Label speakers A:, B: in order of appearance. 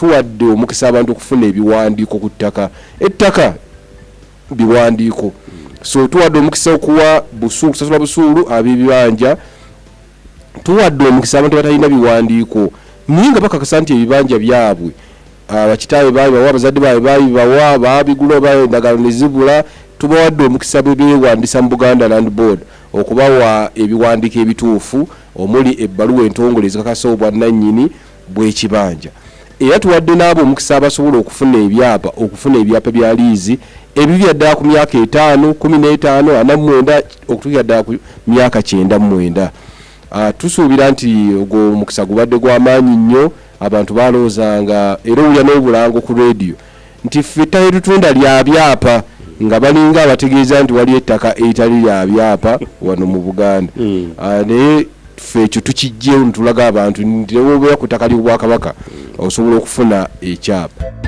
A: tuwadde omukisa abantu okufuna ebiwandiiko ku ttaka. Ettaka biwandiiko. So tuwadde omukisa okuwa busuulu, kusasula busuulu ab'ebibanja. Tuwadde omukisa abantu batalina biwandiiko. Naye nga bakakasa nti ebibanja byabwe bakitaawe baabibawa, abazadde baabwe baabibawa, baabigula, endagalo ne zibula. Tubawadde omukisa bwe beewandisa mu Buganda Land Board okubawa ebiwandiiko ebituufu omuli ebbaluwa entongole ezikakasa obwannannyini bw'ekibanja. Era tuwadde n'abo omukisa abasobola okufuna ebyapa bya liizi ebibya ddala ku myaka 5, 15, 49 okutuukira ddala ku myaka 99. Tusuubira nti ogwo omukisa gubadde gw'amaanyi nnyo. Abantu balowoozanga era owulira n'obulango ku radio nti ffe ettaka tutunda lya byapa nga balinga abategeeza nti wali ettaka eritali lya byapa wano mu Buganda. Naye ffe ekyo tukijjeewo ne tulaga abantu nti ne bw'obeera ku ttaka ly'Obwakabaka osobola okufuna ekyapa.